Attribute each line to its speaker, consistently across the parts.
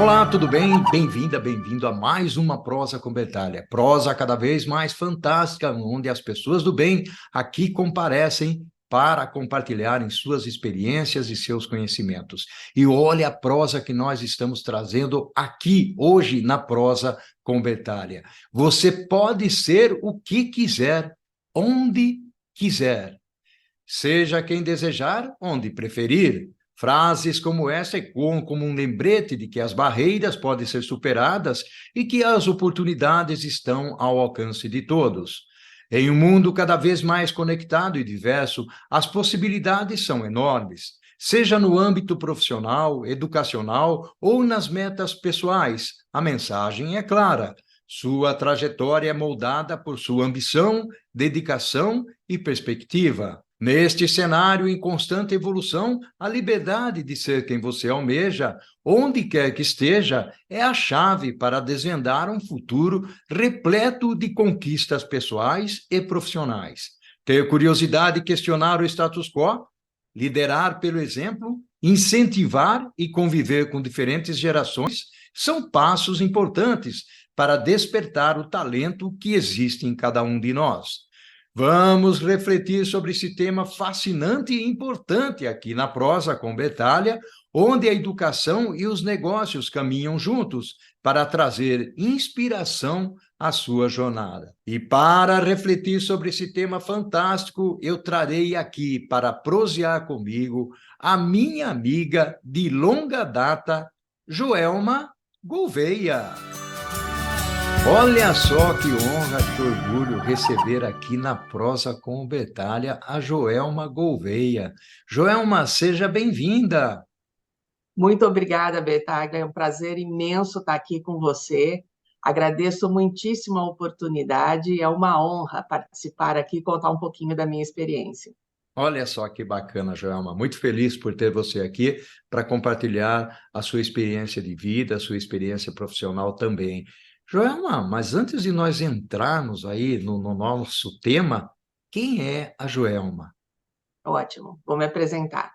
Speaker 1: Olá, tudo bem? Bem-vinda, bem-vindo a mais uma Prosa com Bertalha. Prosa cada vez mais fantástica, onde as pessoas do bem aqui comparecem para compartilharem suas experiências e seus conhecimentos. E olha a prosa que nós estamos trazendo aqui, hoje, na Prosa com Bertalha. Você pode ser o que quiser, onde quiser. Seja quem desejar, onde preferir. Frases como essa ecoam como um lembrete de que as barreiras podem ser superadas e que as oportunidades estão ao alcance de todos. Em um mundo cada vez mais conectado e diverso, as possibilidades são enormes, seja no âmbito profissional, educacional ou nas metas pessoais. A mensagem é clara. Sua trajetória é moldada por sua ambição, dedicação e perspectiva. Neste cenário em constante evolução, a liberdade de ser quem você almeja, onde quer que esteja, é a chave para desvendar um futuro repleto de conquistas pessoais e profissionais. Ter curiosidade e questionar o status quo, liderar pelo exemplo, incentivar e conviver com diferentes gerações são passos importantes para despertar o talento que existe em cada um de nós. Vamos refletir sobre esse tema fascinante e importante aqui na Prosa com Bertalha, onde a educação e os negócios caminham juntos para trazer inspiração à sua jornada. E para refletir sobre esse tema fantástico, eu trarei aqui para prosear comigo a minha amiga de longa data, Joelma Gouveia. Olha só que honra, que orgulho receber aqui na Prosa com Bertalha a Joelma Gouveia. Joelma, seja bem-vinda.
Speaker 2: Muito obrigada, Betaglia. É um prazer imenso estar aqui com você. Agradeço muitíssimo a oportunidade. É uma honra participar aqui e contar um pouquinho da minha experiência.
Speaker 1: Olha só que bacana, Joelma. Muito feliz por ter você aqui para compartilhar a sua experiência de vida, a sua experiência profissional também. Joelma, mas antes de nós entrarmos aí no nosso tema, quem é a Joelma?
Speaker 2: Ótimo, vou me apresentar.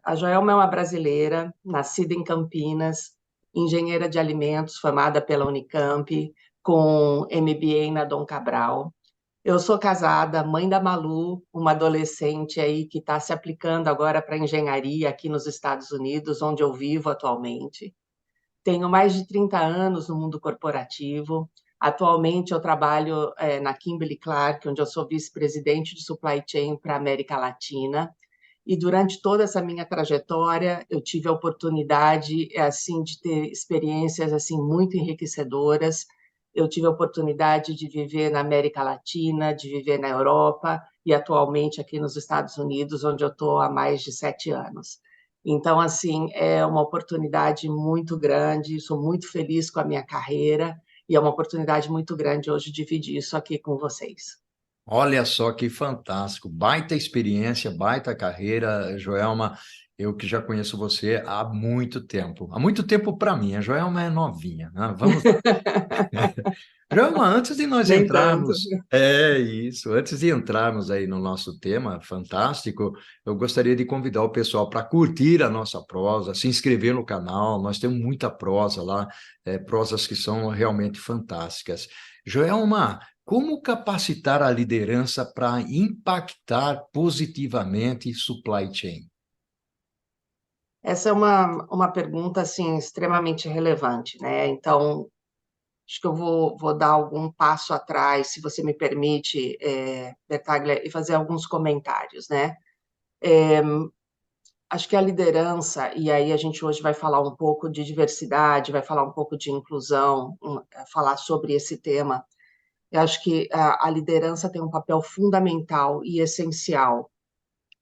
Speaker 2: A Joelma é uma brasileira, nascida em Campinas, engenheira de alimentos, formada pela Unicamp, com MBA na Dom Cabral. Eu sou casada, mãe da Malu, uma adolescente aí que está se aplicando agora para engenharia aqui nos Estados Unidos, onde eu vivo atualmente. Tenho mais de 30 anos no mundo corporativo. Atualmente eu trabalho na Kimberly-Clark, onde eu sou vice-presidente de supply chain para a América Latina. E durante toda essa minha trajetória, eu tive a oportunidade assim de ter experiências assim muito enriquecedoras. Eu tive a oportunidade de viver na América Latina, de viver na Europa e atualmente aqui nos Estados Unidos, onde eu estou há mais de 7 anos. Então, assim, é uma oportunidade muito grande, sou muito feliz com a minha carreira e é uma oportunidade muito grande hoje dividir isso aqui com vocês.
Speaker 1: Olha só que fantástico, baita experiência, baita carreira, Joelma. Eu que já conheço você há muito tempo para mim. A Joelma é novinha, né? Vamos lá. Joelma, antes de nós
Speaker 2: Nem tanto.
Speaker 1: entrarmos, é isso, antes de entrarmos aí no nosso tema fantástico, eu gostaria de convidar o pessoal para curtir a nossa prosa, se inscrever no canal. Nós temos muita prosa lá, prosas que são realmente fantásticas. Joelma, como capacitar a liderança para impactar positivamente supply chain?
Speaker 2: Essa é uma pergunta assim extremamente relevante, né? Então, acho que eu vou dar algum passo atrás, se você me permite, Bertaglia, e fazer alguns comentários, né? Acho que a liderança, e aí a gente hoje vai falar um pouco de diversidade, vai falar um pouco de inclusão, falar sobre esse tema. Eu acho que a liderança tem um papel fundamental e essencial,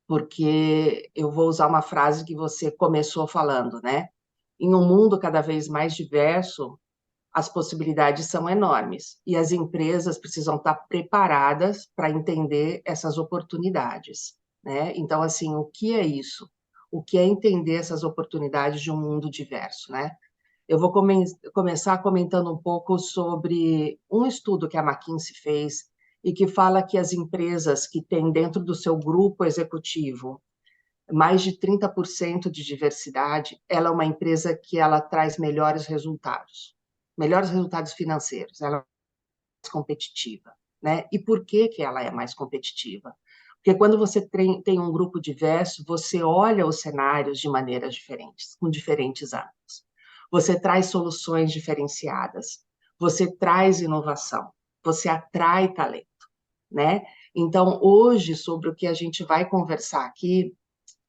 Speaker 2: porque eu vou usar uma frase que você começou falando, né? Em um mundo cada vez mais diverso, as possibilidades são enormes e as empresas precisam estar preparadas para entender essas oportunidades, né? Então, assim, o que é isso? O que é entender essas oportunidades de um mundo diverso, né? Eu vou começar comentando um pouco sobre um estudo que a McKinsey fez e que fala que as empresas que têm dentro do seu grupo executivo mais de 30% de diversidade, ela é uma empresa que ela traz melhores resultados financeiros, ela é mais competitiva, né? E por que que ela é mais competitiva? Porque quando você tem um grupo diverso, você olha os cenários de maneiras diferentes, com diferentes ângulos. Você traz soluções diferenciadas, você traz inovação, você atrai talento, né? Então, hoje, sobre o que a gente vai conversar aqui,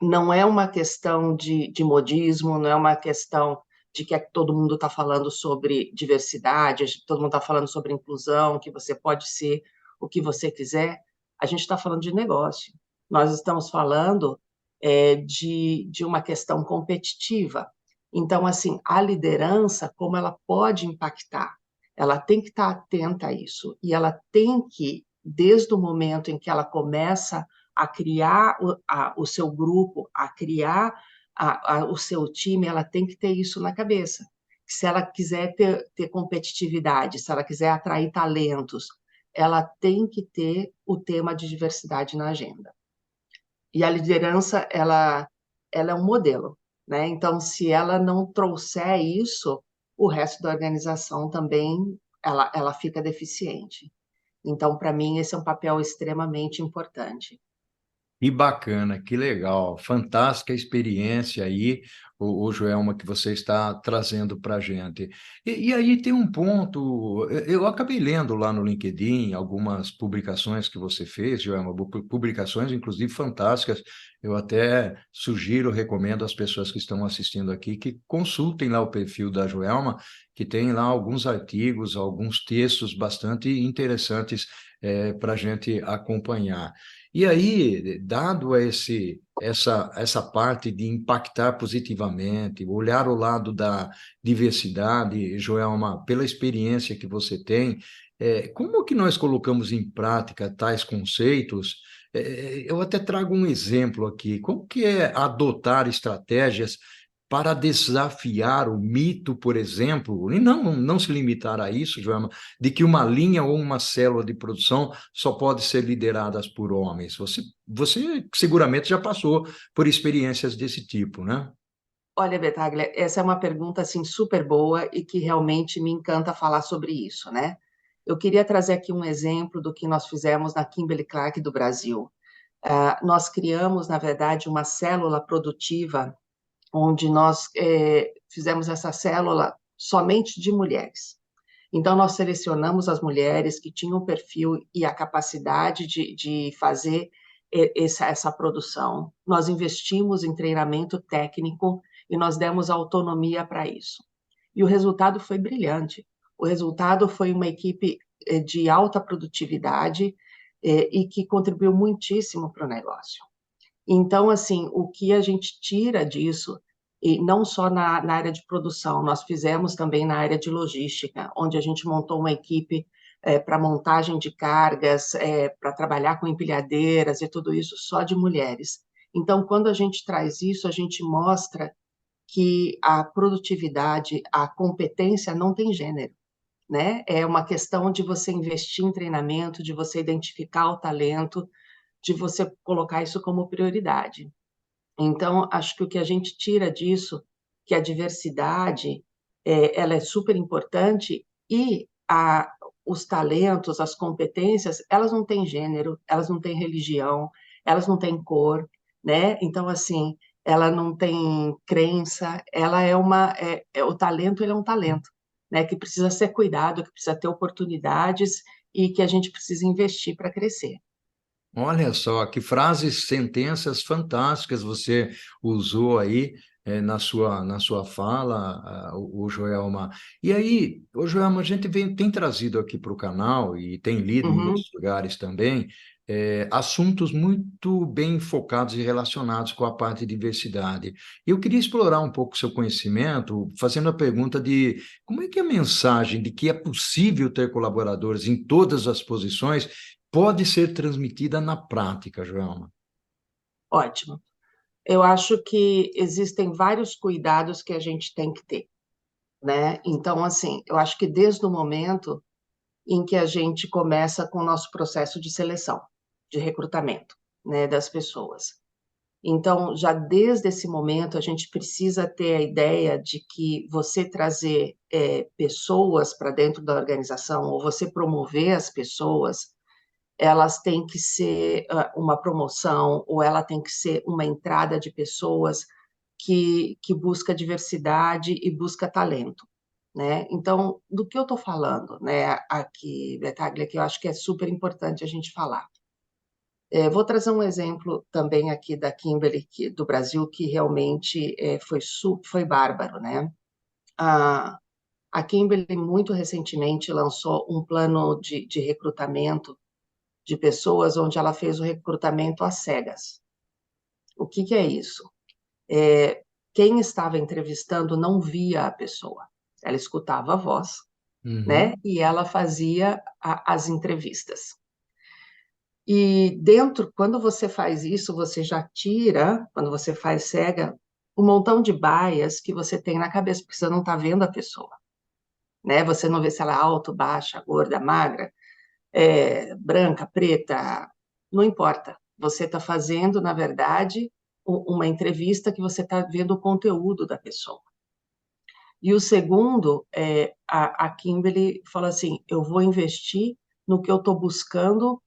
Speaker 2: não é uma questão de modismo, não é uma questão de que todo mundo está falando sobre diversidade, todo mundo está falando sobre inclusão, que você pode ser o que você quiser. A gente está falando de negócio. Nós estamos falando de uma questão competitiva. Então, assim, a liderança, como ela pode impactar? Ela tem que estar atenta a isso. E ela tem que, desde o momento em que ela começa a criar o seu grupo, a criar o seu time, ela tem que ter isso na cabeça. Se ela quiser ter competitividade, se ela quiser atrair talentos, ela tem que ter o tema de diversidade na agenda. E a liderança, ela é um modelo, né? Então, se ela não trouxer isso, o resto da organização também, ela fica deficiente. Então, para mim, esse é um papel extremamente importante.
Speaker 1: Que bacana, que legal, fantástica experiência aí, o Joelma, que você está trazendo para a gente. E aí tem um ponto, eu acabei lendo lá no LinkedIn algumas publicações que você fez, Joelma, publicações inclusive fantásticas. Eu até sugiro, recomendo às pessoas que estão assistindo aqui que consultem lá o perfil da Joelma, que tem lá alguns artigos, alguns textos bastante interessantes para a gente acompanhar. E aí, dado essa parte de impactar positivamente, olhar o lado da diversidade, Joelma, pela experiência que você tem, como que nós colocamos em prática tais conceitos? Eu até trago um exemplo aqui. Como que é adotar estratégias para desafiar o mito, por exemplo, e não se limitar a isso, Joelma, de que uma linha ou uma célula de produção só pode ser lideradas por homens. Você seguramente já passou por experiências desse tipo, né?
Speaker 2: Olha, Betaglia, essa é uma pergunta assim super boa e que realmente me encanta falar sobre isso, né? Eu queria trazer aqui um exemplo do que nós fizemos na Kimberly-Clark do Brasil. Nós criamos, na verdade, uma célula produtiva onde nós fizemos essa célula somente de mulheres. Então, nós selecionamos as mulheres que tinham o perfil e a capacidade de fazer essa produção. Nós investimos em treinamento técnico e nós demos autonomia para isso. E o resultado foi brilhante. O resultado foi uma equipe de alta produtividade e que contribuiu muitíssimo para o negócio. Então, assim, o que a gente tira disso, e não só na área de produção, nós fizemos também na área de logística, onde a gente montou uma equipe para montagem de cargas, para trabalhar com empilhadeiras e tudo isso só de mulheres. Então, quando a gente traz isso, a gente mostra que a produtividade, a competência não tem gênero, né? É uma questão de você investir em treinamento, de você identificar o talento, de você colocar isso como prioridade. Então, acho que o que a gente tira disso, que a diversidade, ela é super importante e os talentos, as competências, elas não têm gênero, elas não têm religião, elas não têm cor, né? Então, assim, ela não tem crença, ela o talento, ele é um talento, né? Que precisa ser cuidado, que precisa ter oportunidades e que a gente precisa investir para crescer.
Speaker 1: Olha só, que frases, sentenças fantásticas você usou aí na sua fala, o Joelma. E aí, o Joelma, a gente tem trazido aqui para o canal e tem lido em
Speaker 2: Uhum.
Speaker 1: outros lugares também, assuntos muito bem focados e relacionados com a parte de diversidade. Eu queria explorar um pouco o seu conhecimento, fazendo a pergunta de como é que a mensagem de que é possível ter colaboradores em todas as posições pode ser transmitida na prática, Joelma?
Speaker 2: Ótimo. Eu acho que existem vários cuidados que a gente tem que ter, né? Então, assim, eu acho que desde o momento em que a gente começa com o nosso processo de seleção, de recrutamento, né, das pessoas. Então, já desde esse momento, a gente precisa ter a ideia de que você trazer pessoas para dentro da organização, ou você promover as pessoas, elas têm que ser uma promoção, ou ela tem que ser uma entrada de pessoas que busca diversidade e busca talento, né? Então, do que eu estou falando, né, aqui, Betaglia, que eu acho que é super importante a gente falar. Vou trazer um exemplo também aqui da Kimberly, do Brasil, que realmente foi bárbaro, né? A, a Kimberly, muito recentemente, lançou um plano de recrutamento de pessoas, onde ela fez o recrutamento às cegas. O que é isso? Quem estava entrevistando não via a pessoa, ela escutava a voz, né? E ela fazia as entrevistas. E dentro, quando você faz isso, você já tira, quando você faz cega, um montão de baias que você tem na cabeça, porque você não está vendo a pessoa, né? Você não vê se ela é alta, baixa, gorda, magra, branca, preta, não importa. Você está fazendo, na verdade, uma entrevista que você está vendo o conteúdo da pessoa. E o segundo, a Kimberly fala assim, eu vou investir no que eu estou buscando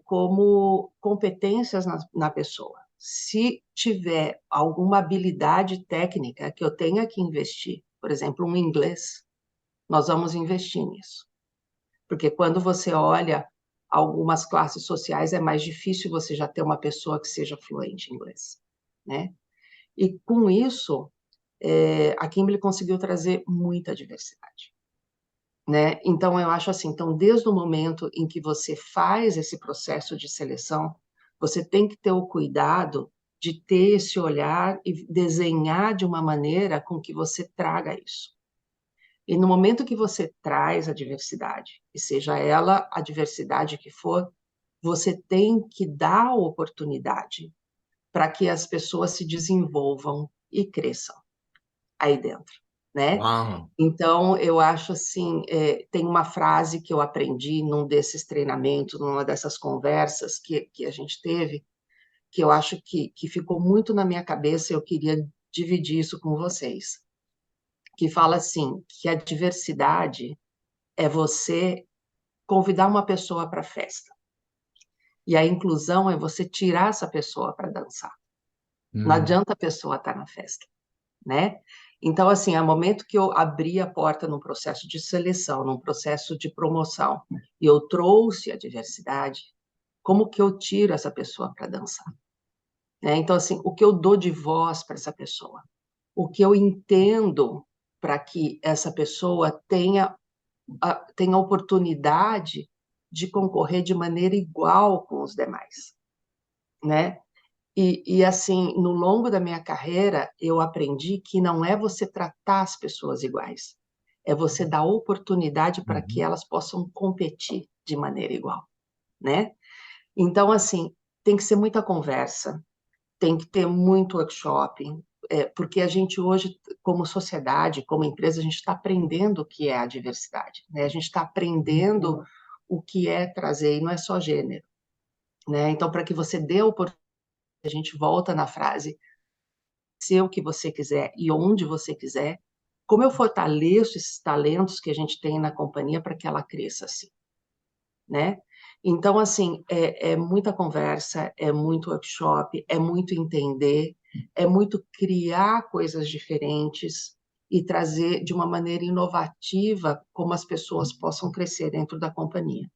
Speaker 2: como competências na pessoa. Se tiver alguma habilidade técnica que eu tenha que investir, por exemplo, um inglês, nós vamos investir nisso. Porque quando você olha algumas classes sociais, é mais difícil você já ter uma pessoa que seja fluente em inglês, né? E com isso, a Kimberly conseguiu trazer muita diversidade, né? Então, eu acho assim, então, desde o momento em que você faz esse processo de seleção, você tem que ter o cuidado de ter esse olhar e desenhar de uma maneira com que você traga isso. E no momento que você traz a diversidade, e seja ela a diversidade que for, você tem que dar a oportunidade para que as pessoas se desenvolvam e cresçam aí dentro, né?
Speaker 1: Uau!
Speaker 2: Então, eu acho assim, tem uma frase que eu aprendi num desses treinamentos, numa dessas conversas que a gente teve, que eu acho que ficou muito na minha cabeça e eu queria dividir isso com vocês, que fala assim, que a diversidade é você convidar uma pessoa para a festa, e a inclusão é você tirar essa pessoa para dançar. Não
Speaker 1: Hum.
Speaker 2: adianta a pessoa estar na festa, né? Então, assim, ao momento que eu abri a porta num processo de seleção, num processo de promoção, e eu trouxe a diversidade, como que eu tiro essa pessoa para dançar? Né? Então, assim, o que eu dou de voz para essa pessoa? O que eu entendo para que essa pessoa tenha oportunidade de concorrer de maneira igual com os demais, né? E assim, no longo da minha carreira, eu aprendi que não é você tratar as pessoas iguais, é você dar oportunidade para que
Speaker 1: Uhum.
Speaker 2: elas possam competir de maneira igual, né? Então, assim, tem que ser muita conversa, tem que ter muito workshop, porque a gente hoje, como sociedade, como empresa, a gente está aprendendo o que é a diversidade, né? A gente está aprendendo o que é trazer, e não é só gênero, né? Então, para que você dê a oportunidade, a gente volta na frase, ser o que você quiser e onde você quiser, como eu fortaleço esses talentos que a gente tem na companhia para que ela cresça assim, né? Então, assim, é muita conversa, é muito workshop, é muito entender, é muito criar coisas diferentes e trazer de uma maneira inovativa como as pessoas possam crescer dentro da companhia.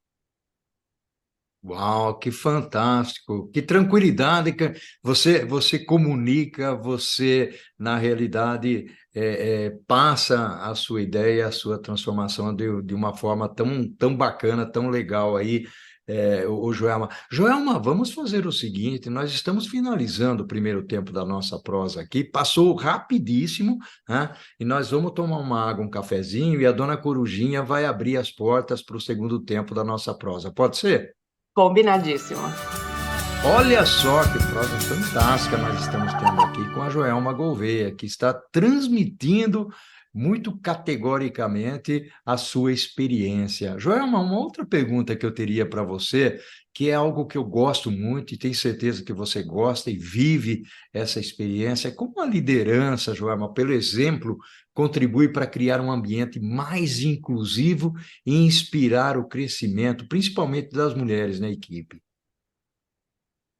Speaker 1: Uau, que fantástico, que tranquilidade que você comunica, você, na realidade, passa a sua ideia, a sua transformação de uma forma tão bacana, tão legal aí, o Joelma. Joelma, vamos fazer o seguinte, nós estamos finalizando o primeiro tempo da nossa prosa aqui, passou rapidíssimo, né? E nós vamos tomar uma água, um cafezinho, e a dona Corujinha vai abrir as portas para o segundo tempo da nossa prosa, pode ser?
Speaker 2: Combinadíssimo.
Speaker 1: Olha só que prosa fantástica nós estamos tendo aqui com a Joelma Gouveia, que está transmitindo muito categoricamente a sua experiência. Joelma, uma outra pergunta que eu teria para você, que é algo que eu gosto muito e tenho certeza que você gosta e vive essa experiência, é como a liderança, Joelma, pelo exemplo, contribui para criar um ambiente mais inclusivo e inspirar o crescimento, principalmente das mulheres na equipe.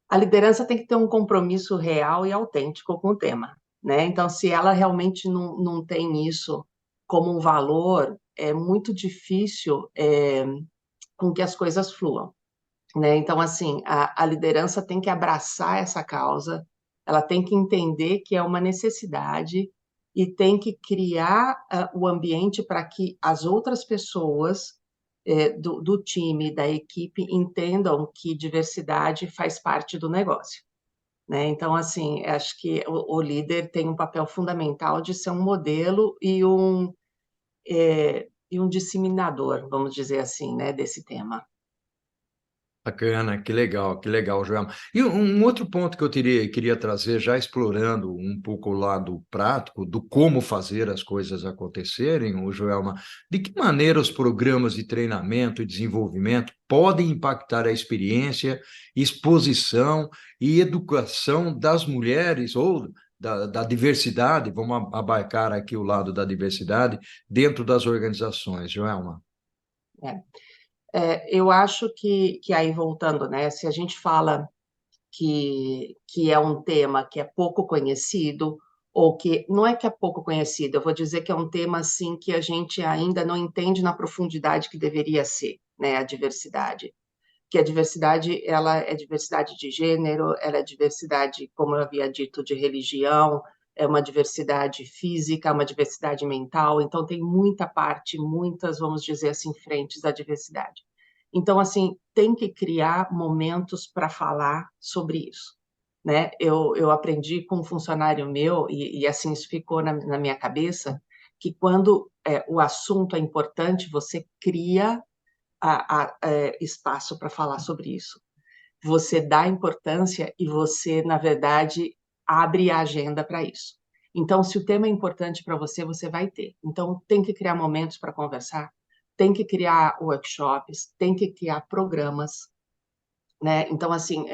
Speaker 2: A liderança tem que ter um compromisso real e autêntico com o tema, né? Então, se ela realmente não tem isso como um valor, é muito difícil com que as coisas fluam, né? Então, assim, a liderança tem que abraçar essa causa, ela tem que entender que é uma necessidade e tem que criar o ambiente para que as outras pessoas do time, da equipe, entendam que diversidade faz parte do negócio, né? Então, assim, acho que o líder tem um papel fundamental de ser um modelo e um disseminador, vamos dizer assim, né, desse tema.
Speaker 1: Bacana, que legal, Joelma. E um outro ponto que eu queria trazer, já explorando um pouco o lado prático do como fazer as coisas acontecerem, o Joelma, de que maneira os programas de treinamento e desenvolvimento podem impactar a experiência, exposição e educação das mulheres ou da diversidade, vamos abarcar aqui o lado da diversidade, dentro das organizações, Joelma?
Speaker 2: É. Eu acho que aí voltando, né, se a gente fala que é um tema que é pouco conhecido, ou que não é que é pouco conhecido, eu vou dizer que é um tema assim que a gente ainda não entende na profundidade que deveria ser, né, a diversidade. Que a diversidade, ela é diversidade de gênero, ela é diversidade, como eu havia dito, de religião, é uma diversidade física, uma diversidade mental, então tem muita parte, muitas, vamos dizer assim, frentes da diversidade. Então, assim, tem que criar momentos para falar sobre isso, né? Eu aprendi com um funcionário meu, e assim, isso ficou na minha cabeça, que quando o assunto é importante, você cria espaço para falar sobre isso. Você dá importância e você, na verdade, abre a agenda para isso. Então, se o tema é importante para você, você vai ter. Então, tem que criar momentos para conversar, tem que criar workshops, tem que criar programas, né? Então, assim,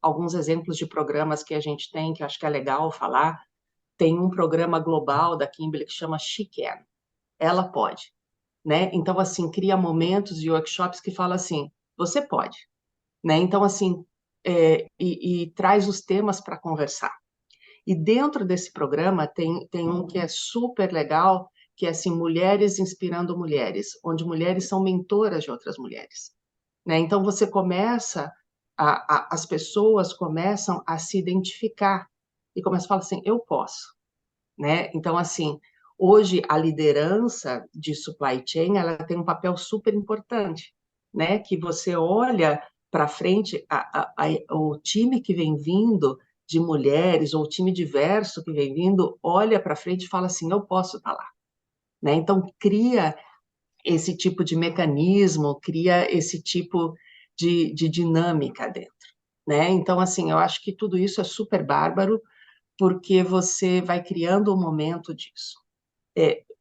Speaker 2: alguns exemplos de programas que a gente tem, que eu acho que é legal falar, tem um programa global da Kimberly que chama She Can. Ela pode, né? Então, assim, cria momentos e workshops que fala assim, você pode, né? Então, assim, e traz os temas para conversar. E dentro desse programa tem um que é super legal, que é assim, Mulheres Inspirando Mulheres, onde mulheres são mentoras de outras mulheres, né? Então, você começa, as pessoas começam a se identificar e começam a falar assim, eu posso, né? Então, assim, hoje a liderança de supply chain, ela tem um papel super importante, né? Que você olha para frente, o time que vem vindo de mulheres, ou o time diverso que vem vindo, olha para frente e fala assim, eu posso estar lá, né? Então, cria esse tipo de mecanismo, cria esse tipo de dinâmica dentro, né? Então, assim, eu acho que tudo isso é super bárbaro, porque você vai criando um momento disso.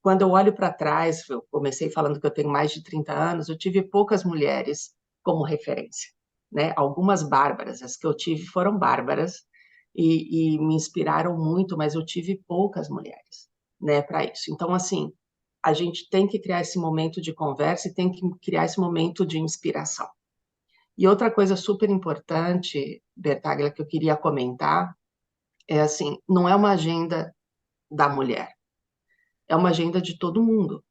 Speaker 2: Quando eu olho para trás, eu comecei falando que eu tenho mais de 30 anos, eu tive poucas mulheres como referência, né? Algumas bárbaras, as que eu tive foram bárbaras e me inspiraram muito, mas eu tive poucas mulheres, né, para isso. Então, assim, a gente tem que criar esse momento de conversa e tem que criar esse momento de inspiração. E outra coisa super importante, Bertaglia, que eu queria comentar, é assim, não é uma agenda da mulher, é uma agenda de todo mundo.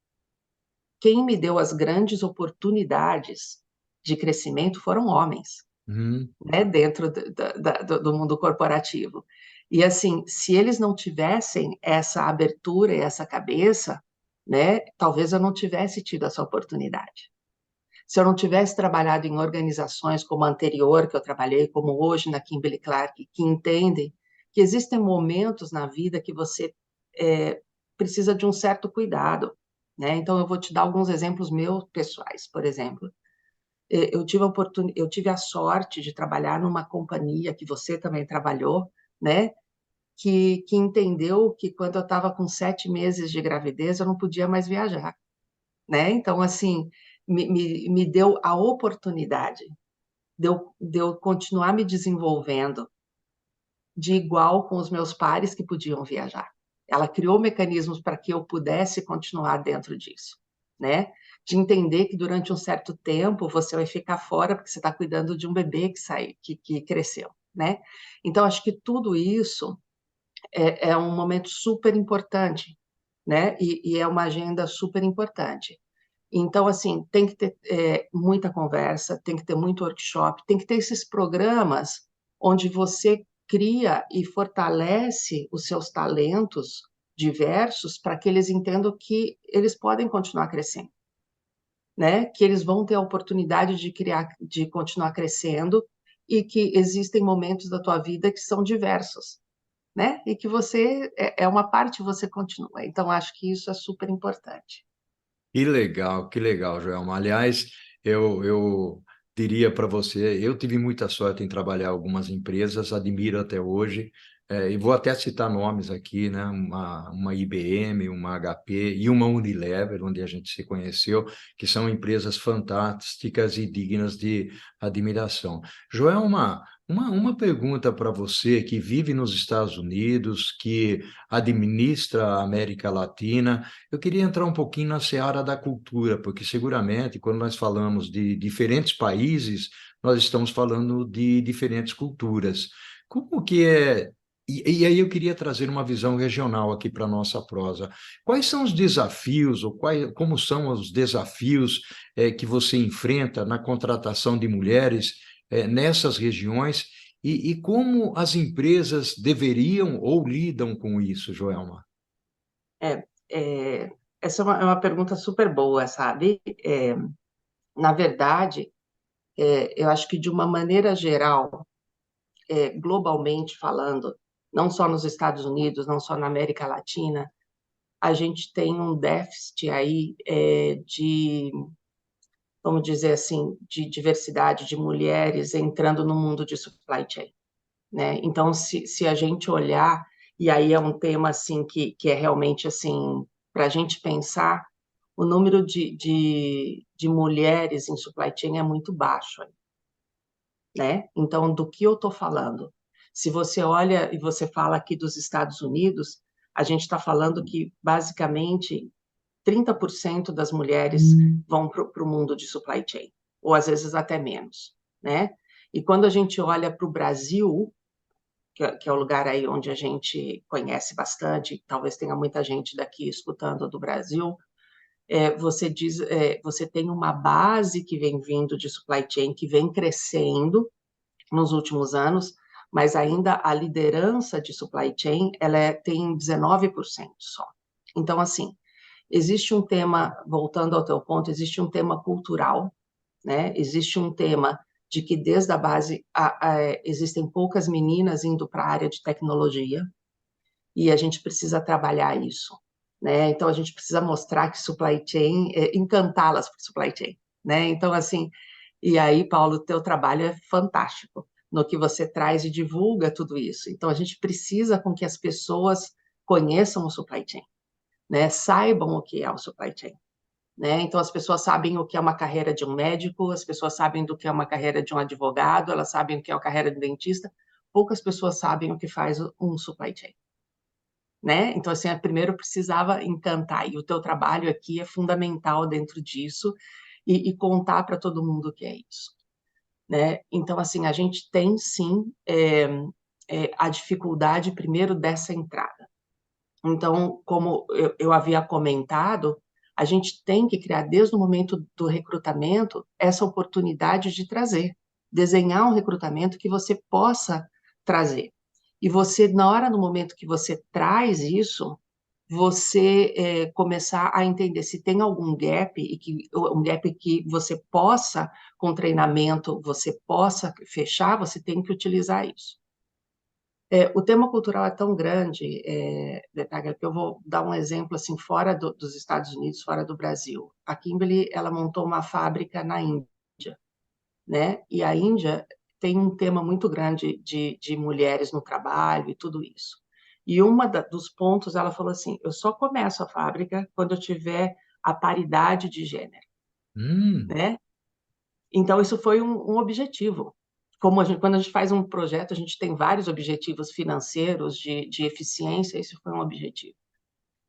Speaker 2: Quem me deu as grandes oportunidades de crescimento foram homens,
Speaker 1: Uhum.
Speaker 2: né, dentro do mundo corporativo. E assim, se eles não tivessem essa abertura e essa cabeça, né, talvez eu não tivesse tido essa oportunidade. Se eu não tivesse trabalhado em organizações como a anterior que eu trabalhei, como hoje na Kimberly Clark, que entendem que existem momentos na vida que você é, precisa de um certo cuidado, né? Então, eu vou te dar alguns exemplos meus pessoais, por exemplo. eu tive a sorte de trabalhar numa companhia que você também trabalhou, né? Que entendeu que quando eu estava com 7 meses de gravidez, eu não podia mais viajar, né? Então, assim, me deu a oportunidade de eu continuar me desenvolvendo de igual com os meus pares que podiam viajar. Ela criou mecanismos para que eu pudesse continuar dentro disso, né? De entender que durante um certo tempo você vai ficar fora porque você está cuidando de um bebê que saiu, que cresceu, né? Então, acho que tudo isso é um momento super importante, né? E é uma agenda super importante. Então, assim, tem que ter muita conversa, tem que ter muito workshop, tem que ter esses programas onde você cria e fortalece os seus talentos diversos para que eles entendam que eles podem continuar crescendo, né? Que eles vão ter a oportunidade de criar, de continuar crescendo e que existem momentos da tua vida que são diversos, né? E que você é uma parte você continua. Então, acho que isso é super importante.
Speaker 1: Que legal, Joelma. Aliás, eu diria para você, eu tive muita sorte em trabalhar em algumas empresas, admiro até hoje, e vou até citar nomes aqui, né? Uma IBM, uma HP e uma Unilever, onde a gente se conheceu, que são empresas fantásticas e dignas de admiração. Joelma, uma pergunta para você que vive nos Estados Unidos, que administra a América Latina. Eu queria entrar um pouquinho na seara da cultura, porque seguramente, quando nós falamos de diferentes países, nós estamos falando de diferentes culturas. Como que é? E aí eu queria trazer uma visão regional aqui para a nossa prosa. Quais são os desafios, ou como são os desafios que você enfrenta na contratação de mulheres nessas regiões, e como as empresas deveriam ou lidam com isso, Joelma?
Speaker 2: É, essa é uma pergunta super boa, sabe? Na verdade, eu acho que de uma maneira geral, globalmente falando, não só nos Estados Unidos, não só na América Latina, a gente tem um déficit aí de, vamos dizer assim, de diversidade de mulheres entrando no mundo de supply chain, né? Então, se a gente olhar, e aí é um tema assim que é realmente assim para a gente pensar, o número de mulheres em supply chain é muito baixo, né? Então, do que eu estou falando? Se você olha e você fala aqui dos Estados Unidos, a gente está falando que basicamente 30% das mulheres vão para o mundo de supply chain, ou às vezes até menos, né? E quando a gente olha para o Brasil, que é o lugar aí onde a gente conhece bastante, talvez tenha muita gente daqui escutando do Brasil, você tem uma base que vem vindo de supply chain, que vem crescendo nos últimos anos, mas ainda a liderança de supply chain, tem 19% só. Então, assim, existe um tema, voltando ao teu ponto, existe um tema cultural, né? Existe um tema de que desde a base existem poucas meninas indo para a área de tecnologia e a gente precisa trabalhar isso, né? Então a gente precisa mostrar que supply chain, encantá-las por supply chain, né? Então assim, e aí, Paulo, o teu trabalho é fantástico no que você traz e divulga tudo isso. Então a gente precisa com que as pessoas conheçam o supply chain, né? Saibam o que é o supply chain, né? Então, as pessoas sabem o que é uma carreira de um médico, as pessoas sabem do que é uma carreira de um advogado, elas sabem o que é uma carreira de um dentista, poucas pessoas sabem o que faz um supply chain, né? Então, assim, primeiro precisava encantar, e o teu trabalho aqui é fundamental dentro disso, e contar para todo mundo o que é isso, né? Então, assim, a gente tem, sim, a dificuldade, primeiro, dessa entrada. Então, como eu havia comentado, a gente tem que criar, desde o momento do recrutamento, essa oportunidade de trazer, desenhar um recrutamento que você possa trazer. E você, na hora, no momento que você traz isso, você começar a entender se tem algum gap, um gap que você possa, com treinamento, você possa fechar, você tem que utilizar isso. O tema cultural é tão grande, Betaglia, que eu vou dar um exemplo assim, fora dos Estados Unidos, fora do Brasil. A Kimberly, ela montou uma fábrica na Índia. né? E a Índia tem um tema muito grande de mulheres no trabalho e tudo isso. E dos pontos, ela falou assim, eu só começo a fábrica quando eu tiver a paridade de gênero,
Speaker 1: Hum,
Speaker 2: né? Então, isso foi um objetivo. Quando a gente faz um projeto, a gente tem vários objetivos financeiros, de eficiência, isso foi um objetivo.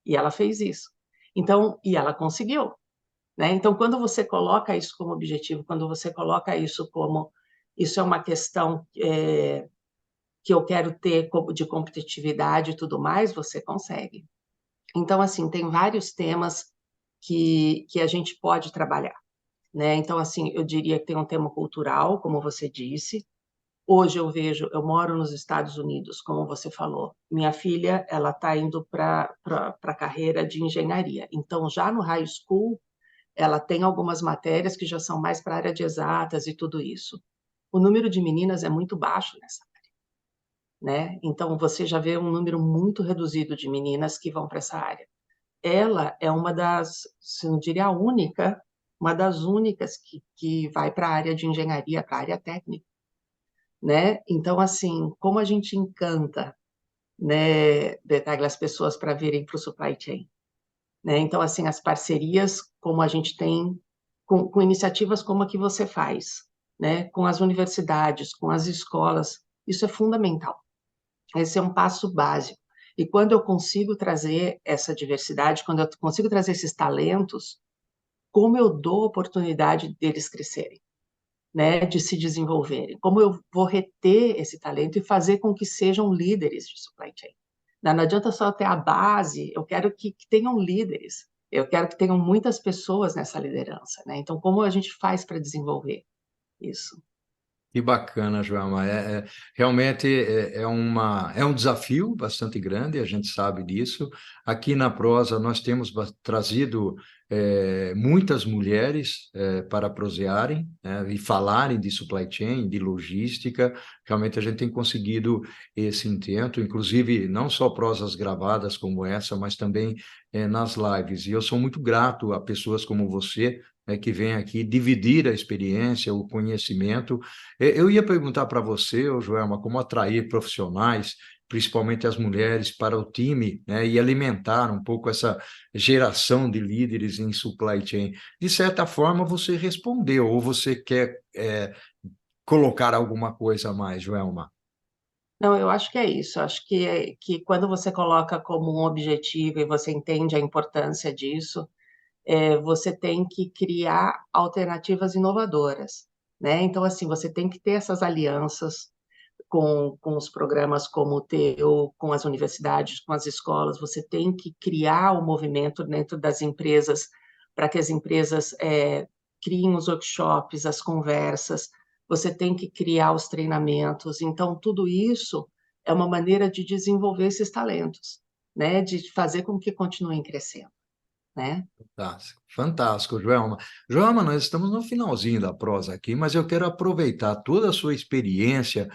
Speaker 2: E ela fez isso. Então, e ela conseguiu, né? Então, quando você coloca isso como objetivo, quando você coloca isso como isso é uma questão que eu quero ter de competitividade e tudo mais, você consegue. Então, assim, tem vários temas que a gente pode trabalhar, né? Então, assim, eu diria que tem um tema cultural, como você disse. Hoje eu moro nos Estados Unidos, como você falou. Minha filha, ela está indo para a carreira de engenharia. Então, já no high school, ela tem algumas matérias que já são mais para a área de exatas e tudo isso. O número de meninas é muito baixo nessa área, né? Então, você já vê um número muito reduzido de meninas que vão para essa área. Ela é uma das, se não diria a única, uma das únicas que vai para a área de engenharia, para a área técnica, né? Então, assim, como a gente encanta, né, Betaglia, as pessoas para virem para o supply chain, né? Então, assim, as parcerias, como a gente tem, com iniciativas como a que você faz, né? Com as universidades, com as escolas, isso é fundamental. Esse é um passo básico. E quando eu consigo trazer essa diversidade, quando eu consigo trazer esses talentos, como eu dou oportunidade deles crescerem, né, de se desenvolverem? Como eu vou reter esse talento e fazer com que sejam líderes de supply chain? Não adianta só ter a base, eu quero que tenham líderes, eu quero que tenham muitas pessoas nessa liderança, né? Então, como a gente faz para desenvolver isso?
Speaker 1: que bacana, Joelma. Realmente é um desafio bastante grande, a gente sabe disso. Aqui na Prosa nós temos trazido muitas mulheres para prosearem, né, e falarem de supply chain, de logística. Realmente a gente tem conseguido esse intento, inclusive não só prosas gravadas como essa, mas também nas lives. E eu sou muito grato a pessoas como você, que vêm aqui dividir a experiência, o conhecimento. Eu ia perguntar para você, ô Joelma, como atrair profissionais, principalmente as mulheres, para o time, né, e alimentar um pouco essa geração de líderes em supply chain. De certa forma, você respondeu, ou você quer colocar alguma coisa a mais, Joelma?
Speaker 2: Não, eu acho que é isso. Eu acho que quando você coloca como um objetivo e você entende a importância disso, você tem que criar alternativas inovadoras, né? Então, assim, você tem que ter essas alianças com os programas como o teu, com as universidades, com as escolas, você tem que criar o movimento dentro das empresas para que as empresas criem os workshops, as conversas, você tem que criar os treinamentos. Então, tudo isso é uma maneira de desenvolver esses talentos, né? De fazer com que continuem crescendo, né?
Speaker 1: Fantástico, fantástico, Joelma. Joelma, nós estamos no finalzinho da prosa aqui, mas eu quero aproveitar toda a sua experiência,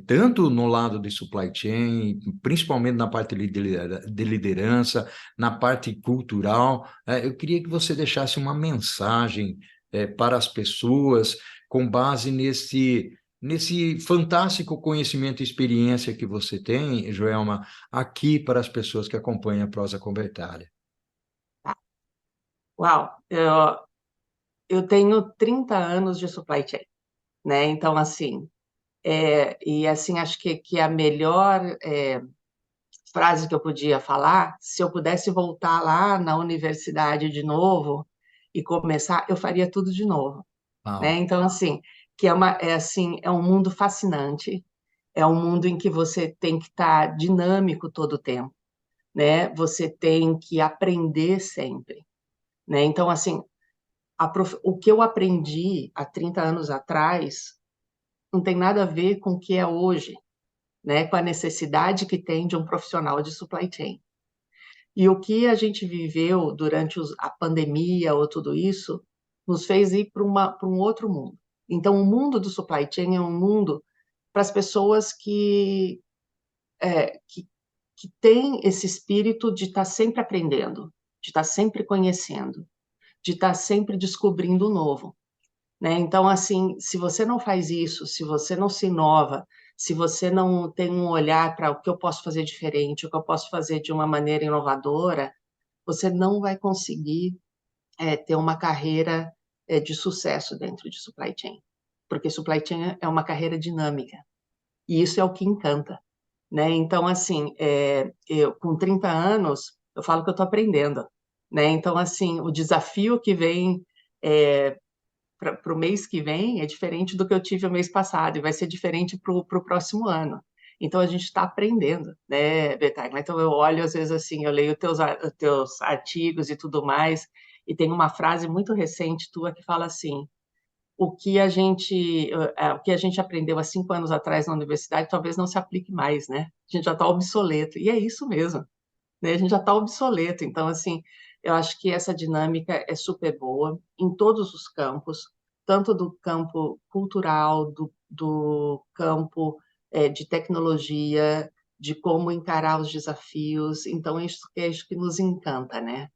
Speaker 1: tanto no lado de supply chain, principalmente na parte de liderança, na parte cultural. Eu queria que você deixasse uma mensagem, para as pessoas, com base nesse fantástico conhecimito e experiência que você tem, Joelma, aqui para as pessoas que acompanham a prosa conversária.
Speaker 2: Uau, eu tenho 30 anos de supply chain, né? Então, assim, e assim, acho que a melhor frase que eu podia falar, se eu pudesse voltar lá na universidade de novo e começar, eu faria tudo de novo, né?
Speaker 1: Uau.
Speaker 2: Então, assim, assim, é um mundo fascinante, é um mundo em que você tem que estar dinâmico todo o tempo, né? Você tem que aprender sempre, né? Então, assim, o que eu aprendi há 30 anos atrás não tem nada a ver com o que é hoje, né? Com a necessidade que tem de um profissional de supply chain. E o que a gente viveu durante a pandemia ou tudo isso nos fez ir para um outro mundo. Então, o mundo do supply chain é um mundo para as pessoas que têm esse espírito de estar sempre aprendendo, de estar sempre conhecendo, de estar sempre descobrindo o novo. né? Então, assim, se você não faz isso, se você não se inova, se você não tem um olhar para o que eu posso fazer diferente, o que eu posso fazer de uma maneira inovadora, você não vai conseguir ter uma carreira de sucesso dentro de supply chain, porque supply chain é uma carreira dinâmica, e isso é o que encanta, né? Então, assim, eu com 30 anos, eu falo que eu estou aprendendo, né? Então, assim, o desafio que vem para o mês que vem é diferente do que eu tive o mês passado e vai ser diferente para o próximo ano. Então, a gente está aprendendo, né, Betagna? Então, eu olho, às vezes, assim, eu leio os teus artigos e tudo mais, e tem uma frase muito recente tua que fala assim, o que a gente aprendeu há 5 anos atrás na universidade talvez não se aplique mais, né? A gente já está obsoleto. E é isso mesmo, né? A gente já está obsoleto. Então, assim, eu acho que essa dinâmica é super boa em todos os campos, tanto do campo cultural, do campo de tecnologia, de como encarar os desafios. Então, acho que nos encanta, né?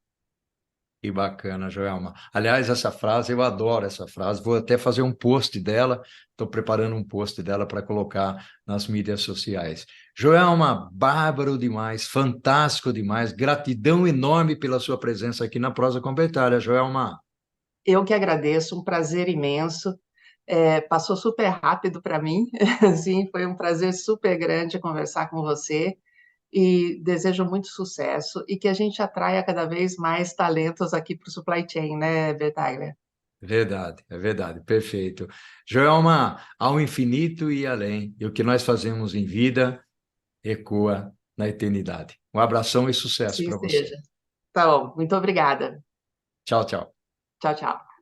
Speaker 1: Que bacana, Joelma. Aliás, essa frase, eu adoro essa frase. Vou até fazer um post dela. Estou preparando um post dela para colocar nas mídias sociais. Joelma, bárbaro demais, fantástico demais. Gratidão enorme pela sua presença aqui na Prosa Convertida, Joelma.
Speaker 2: Eu que agradeço, um prazer imenso. Passou super rápido para mim, assim, foi um prazer super grande conversar com você e desejo muito sucesso e que a gente atraia cada vez mais talentos aqui para o supply chain, né, Betaglia?
Speaker 1: Verdade, é verdade, perfeito. Joelma, ao infinito e além. E o que nós fazemos em vida ecoa na eternidade. Um abração e sucesso
Speaker 2: Assim
Speaker 1: para você.
Speaker 2: seja. Tá bom, muito obrigada.
Speaker 1: Tchau, tchau.
Speaker 2: Tchau, tchau.